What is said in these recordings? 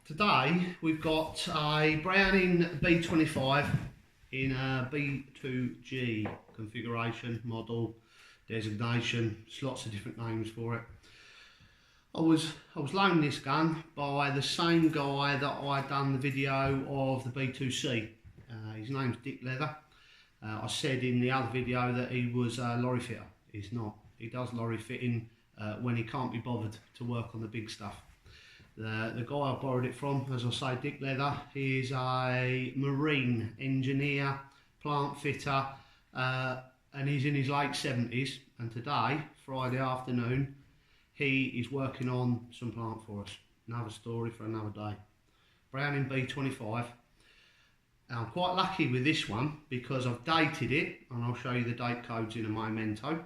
Today we've got a Browning B25 in a B2G configuration, model, designation, there's lots of different names for it. I was loaned this gun by the same guy that I'd done the video of the B2C. His name's Dick Leather. I said in the other video that he was a lorry fitter. He's not. He does lorry fitting when he can't be bothered to work on the big stuff. The guy I borrowed it from, as I say, Dick Leather, he is a marine engineer, plant fitter, and he's in his late 70s. And today, Friday afternoon, he is working on some plant for us. Another story for another day. Browning B25. I'm quite lucky with this one because I've dated it, and I'll show you the date codes in a memento.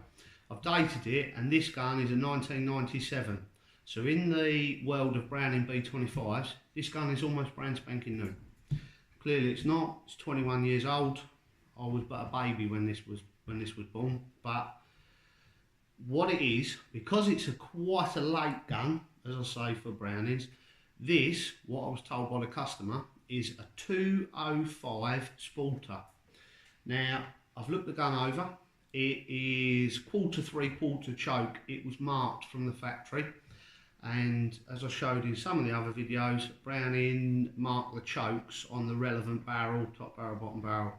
I've dated it, and this gun is a 1997. So in the world of Browning B25s, this gun is almost brand spanking new. Clearly it's not, it's 21 years old. I was but a baby when this was born. But what it is, because it's quite a late gun, as I say, for Brownings, this, what I was told by the customer, is a 205 Sporter. Now, I've looked the gun over. It is quarter 3/4 choke. It was marked from the factory. And as I showed in some of the other videos, Browning marked the chokes on the relevant barrel, top barrel, bottom barrel.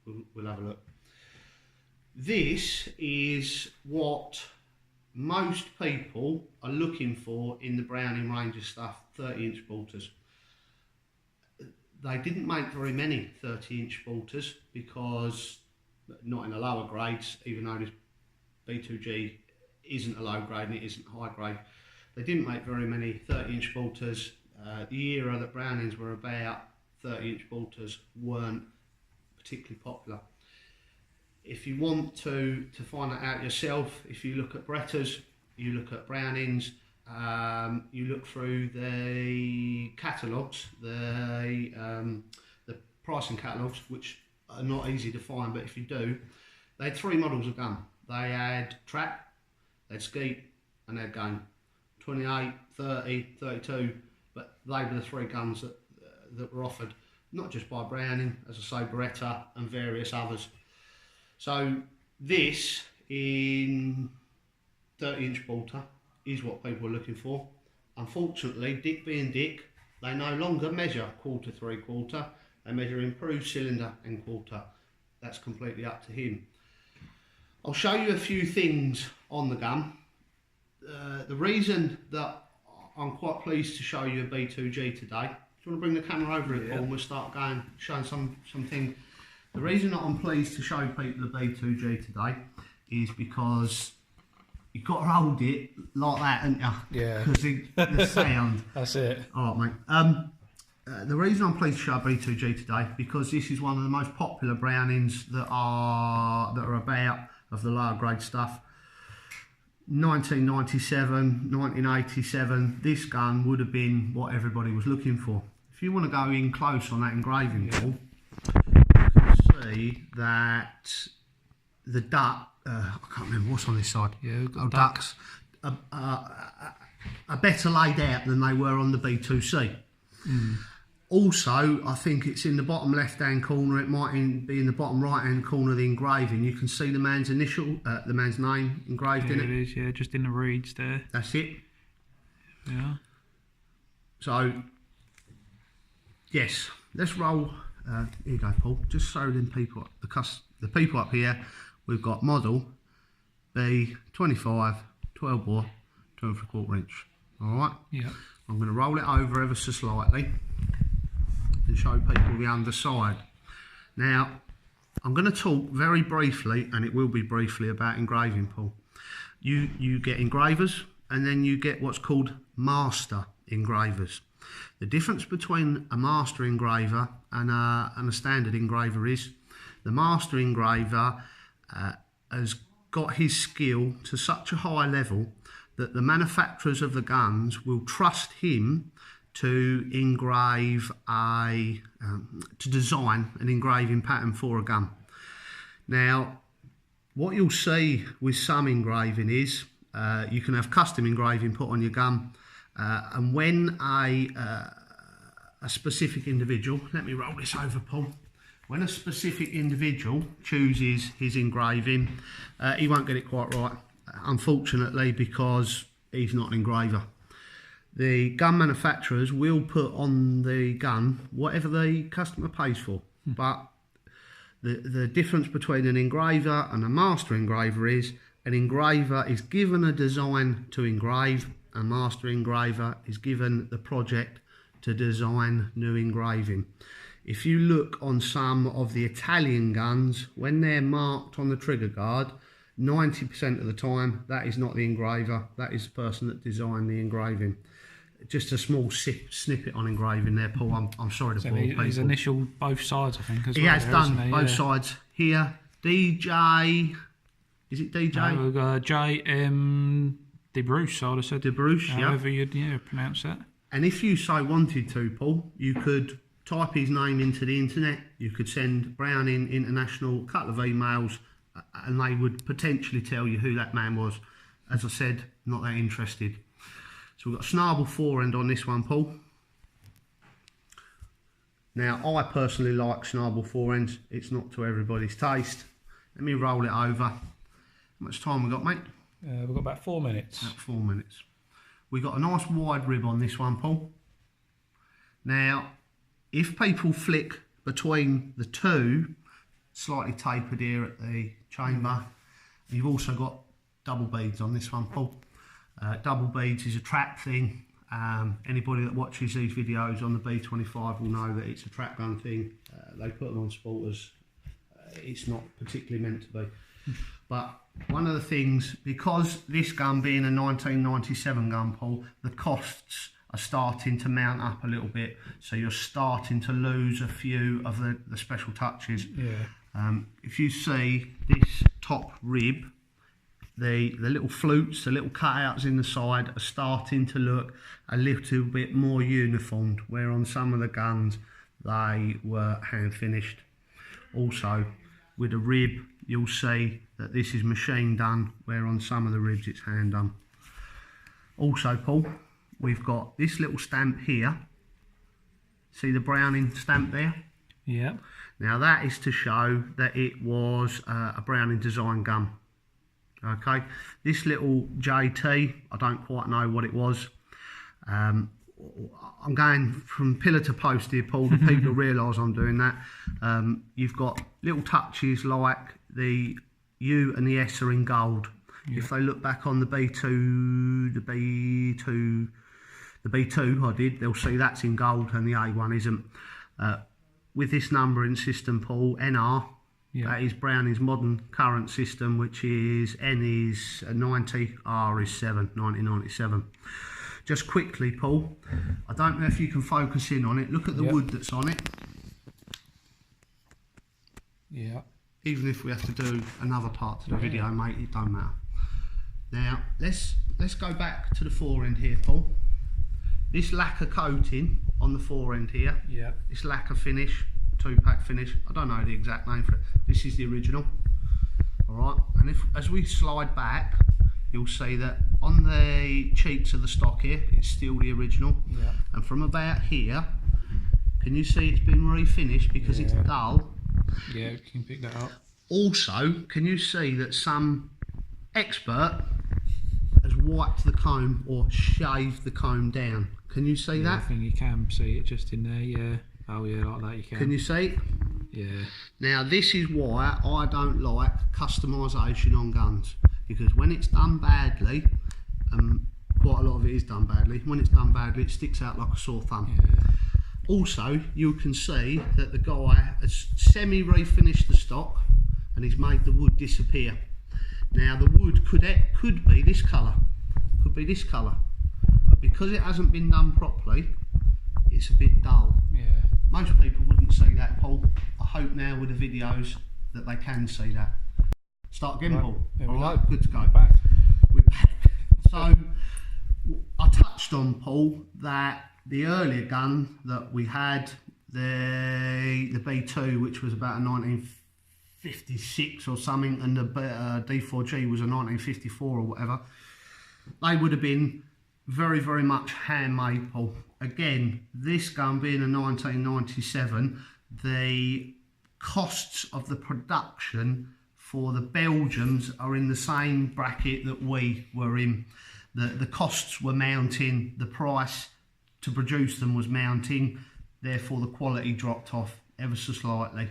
We'll have a look. This is what most people are looking for in the Browning range of stuff, 30-inch bolters. They didn't make very many 30-inch bolters because, not in the lower grades, even though this B2G isn't a low grade and it isn't high grade. They didn't make very many 30-inch bolters. The era that Brownings were about, 30-inch bolters weren't particularly popular. If you want to find that out yourself, if you look at Bretters, you look at Brownings, you look through the catalogues, the pricing catalogues, which are not easy to find, but if you do, they had three models of gun. They had trap, they had skeet, and they had game. 28, 30, 32, but they were the three guns that were offered, not just by Browning, as I say, Beretta and various others. So this in 30-inch bolter is what people are looking for. Unfortunately, Dick being Dick, they no longer measure quarter 3/4, they measure improved cylinder and quarter. That's completely up to him. I'll show you a few things on the gun. The reason that I'm quite pleased to show you a B2G today, do you want to bring the camera over it, Paul, and we'll start showing something. The reason that I'm pleased to show people the B2G today is because you've got to hold it like that, haven't you? Yeah. Because the sound. That's it. All right, mate. The reason I'm pleased to show B2G today because this is one of the most popular Brownings that are about of the lower grade stuff. 1997, 1987, this gun would have been what everybody was looking for. If you want to go in close on that engraving, Paul, you can see that the duck, I can't remember what's on this side. Yeah, we've got ducks are better laid out than they were on the B2C. Mm. Also, I think it's in the bottom left-hand corner. It might be in the bottom right-hand corner of the engraving. You can see the man's initial, the man's name engraved in it. It is, yeah, just in the reeds there. That's it. Yeah. So, yes, let's roll. Here you go, Paul. Just so them people, the people up here, we've got model B25, 12 bore, 12 3/4 inch. All right. Yeah. I'm going to roll it over ever so slightly and show people the underside. Now, I'm going to talk very briefly, and it will be briefly, about engraving, Paul. You get engravers, and then you get what's called master engravers. The difference between a master engraver and a standard engraver is the master engraver has got his skill to such a high level that the manufacturers of the guns will trust him to engrave to design an engraving pattern for a gun. Now, what you'll see with some engraving is you can have custom engraving put on your gun, and when a a specific individual, let me roll this over, Paul. When a specific individual chooses his engraving, he won't get it quite right, unfortunately, because he's not an engraver. The gun manufacturers will put on the gun whatever the customer pays for, but the difference between an engraver and a master engraver is an engraver is given a design to engrave, a master engraver is given the project to design new engraving. If you look on some of the Italian guns, when they're marked on the trigger guard, 90% of the time that is not the engraver, that is the person that designed the engraving. Just a small snippet on engraving there, Paul. I'm sorry to bore people. He's initialed both sides, I think, as he well. Has done both sides here. DJ, is it DJ? No, we've got J.M. De Bruce, I'd have said. De Bruce, however you'd pronounce that. And if you so wanted to, Paul, you could type his name into the internet. You could send Browning International a couple of emails, and they would potentially tell you who that man was. As I said, not that interested. So we've got a Schnabal fore-end on this one, Paul. Now, I personally like Schnabal fore-ends. It's not to everybody's taste. Let me roll it over. How much time we got, mate? We've got about 4 minutes. About 4 minutes. We've got a nice wide rib on this one, Paul. Now, if people flick between the two, slightly tapered here at the chamber, you've also got double beads on this one, Paul. Double beads is a trap thing. Anybody that watches these videos on the B25 will know that it's a trap gun thing. They put them on sporters. It's not particularly meant to be. But one of the things, because this gun being a 1997 gun, Paul, the costs are starting to mount up a little bit. So you're starting to lose a few of the special touches. Yeah. If you see this top rib, the little flutes, the little cutouts in the side are starting to look a little bit more uniformed, where on some of the guns they were hand finished. Also, with a rib, you'll see that this is machine done, where on some of the ribs it's hand done. Also, Paul, we've got this little stamp here. See the Browning stamp there? Yeah. Now that is to show that it was a Browning design gun. Okay, this little JT, I don't quite know what it was. I'm going from pillar to post here, Paul, the people realise I'm doing that. You've got little touches like the U and the S are in gold. Yeah. If they look back on the B2 I did, they'll see that's in gold and the A1 isn't. With this numbering system, Paul, NR, that is Browning's modern current system, which is N is 90, R is 7, 1997. Just quickly, Paul, I don't know if you can focus in on it. Look at the wood that's on it. Yeah. Even if we have to do another part to the video, mate, it don't matter. Now, let's go back to the fore-end here, Paul. This lacquer coating on the fore-end here, this lacquer finish, 2-pack finish, I don't know the exact name for it. This is the original. Alright, and as we slide back, you'll see that on the cheeks of the stock here, it's still the original. Yeah. And from about here, can you see it's been refinished because it's dull? Yeah, you can pick that up. Also, can you see that some expert has wiped the comb or shaved the comb down? Can you see that? I think you can see it just in there, yeah. Oh yeah, like that you can. Can you see it? Yeah. Now this is why I don't like customisation on guns, because when it's done badly, quite a lot of it is done badly, when it's done badly it sticks out like a sore thumb. Yeah. Also, you can see that the guy has semi-refinished the stock and he's made the wood disappear. Now the wood could be this colour, but because it hasn't been done properly, it's a bit dull. Yeah. Most people wouldn't see that, Paul. I hope now with the videos that they can see that. Start again, Paul. All right, good to go. Back. We're back. So I touched on, Paul, that the earlier gun that we had, the B2, which was about a 1956 or something, and the D4G was a 1954 or whatever, they would have been very, very much handmade, Paul. again, this gun being a 1997, the costs of the production for the Belgians are in the same bracket that we were in. The costs were mounting, the price to produce them was mounting, therefore the quality dropped off ever so slightly.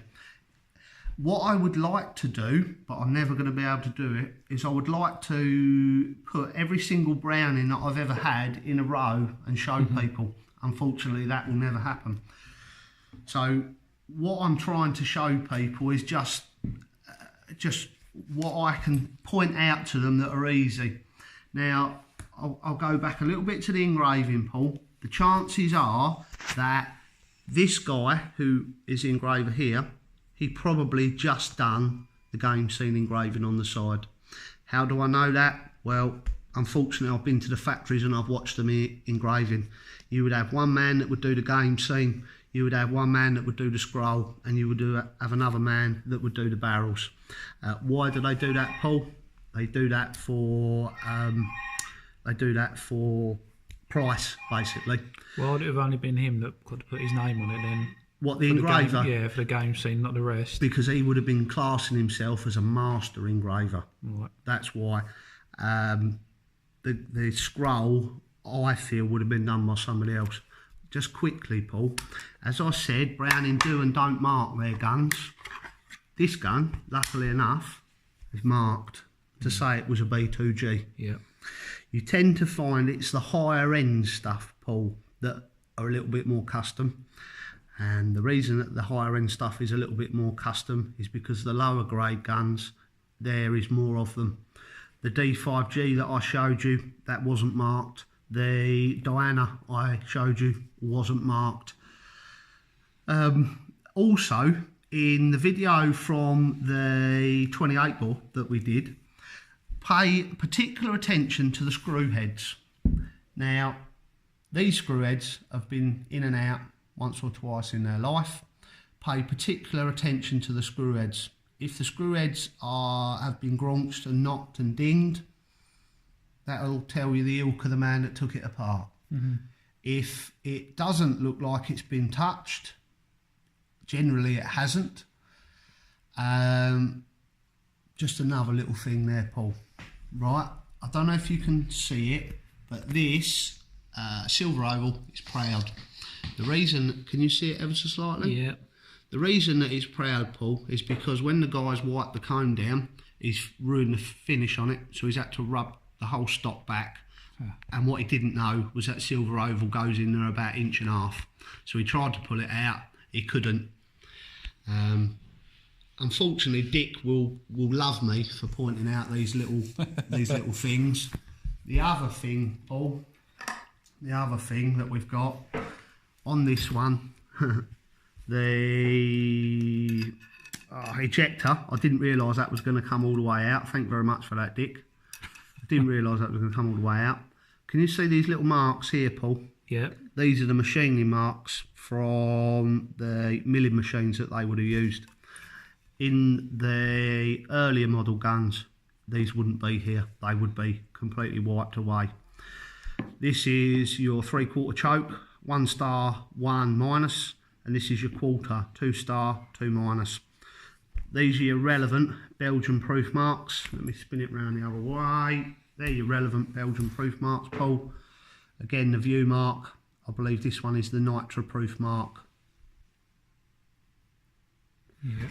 What I would like to do, but I'm never going to be able to do it, is I would like to put every single Browning that I've ever had in a row and show people. Unfortunately, that will never happen. So what I'm trying to show people is just what I can point out to them that are easy. Now, I'll go back a little bit to the engraving, Paul. The chances are that this guy who is the engraver here, he probably just done the game scene engraving on the side. How do I know that? Well, unfortunately, I've been to the factories and I've watched them engraving. You would have one man that would do the game scene, you would have one man that would do the scroll, and you would have another man that would do the barrels. Why do they do that, Paul? They do that for price, basically. Well, it would have only been him that could put his name on it then. What, the engraver? Yeah, for the game scene, not the rest. Because he would have been classing himself as a master engraver. Right. That's why. The scroll, I feel, would have been done by somebody else. Just quickly, Paul, as I said, Browning do and don't mark their guns. This gun, luckily enough, is marked to say it was a B2G. Yeah. You tend to find it's the higher end stuff, Paul, that are a little bit more custom. And the reason that the higher end stuff is a little bit more custom is because the lower grade guns, there is more of them. The D5G that I showed you, that wasn't marked. The Diana I showed you wasn't marked. Also, in the video from the 28 bore that we did, pay particular attention to the screw heads. Now, these screw heads have been in and out once or twice in their life. Pay particular attention to the screw heads. If the screw heads have been graunched and knocked and dinged, that'll tell you the ilk of the man that took it apart. If it doesn't look like it's been touched, generally it hasn't. Just another little thing there, Paul. Right, I don't know if you can see it, but this silver oval is proud. The reason, can you see it ever so slightly? Yeah. The reason that it's proud, Paul, is because when the guy's wiped the comb down, he's ruined the finish on it, so he's had to rub the whole stock back. And what he didn't know was that silver oval goes in there about 1.5 inches. So he tried to pull it out, he couldn't. Unfortunately, Dick will love me for pointing out these little things. The other thing, Paul, the other thing that we've got on this one, the ejector. I didn't realise that was going to come all the way out. Thank you very much for that, Dick. I didn't realise that was going to come all the way out. Can you see these little marks here, Paul? Yeah. These are the machining marks from the milling machines that they would have used. In the earlier model guns, these wouldn't be here. They would be completely wiped away. This is your 3/4 choke, 1 star, 1 minus, and this is your quarter, 2 star, 2 minus. These are your relevant Belgian proof marks. Let me spin it round the other way. They're your relevant Belgian proof marks, Paul. Again, the view mark, I believe this one is the nitro proof mark. Yeah.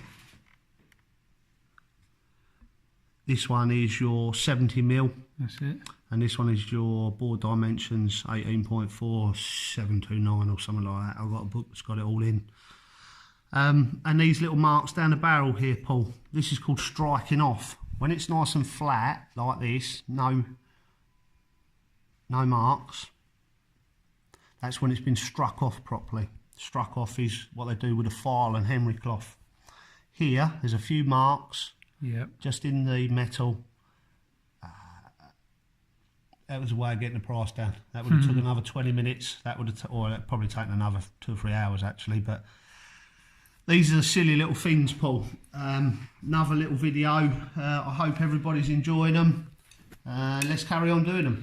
This one is your 70mm. That's it. And this one is your bore dimensions, 18.4729 or something like that. I've got a book that's got it all in. And these little marks down the barrel here, Paul, this is called striking off. When it's nice and flat like this, no marks, that's when it's been struck off properly. Struck off is what they do with a file and Henry cloth. Here, there's a few marks, just in the metal. That was a way of getting the price down. That would have took another 20 minutes. That would have, or it'd probably taken another 2 or 3 hours actually. But these are the silly little things, Paul. Another little video. I hope everybody's enjoying them. Let's carry on doing them.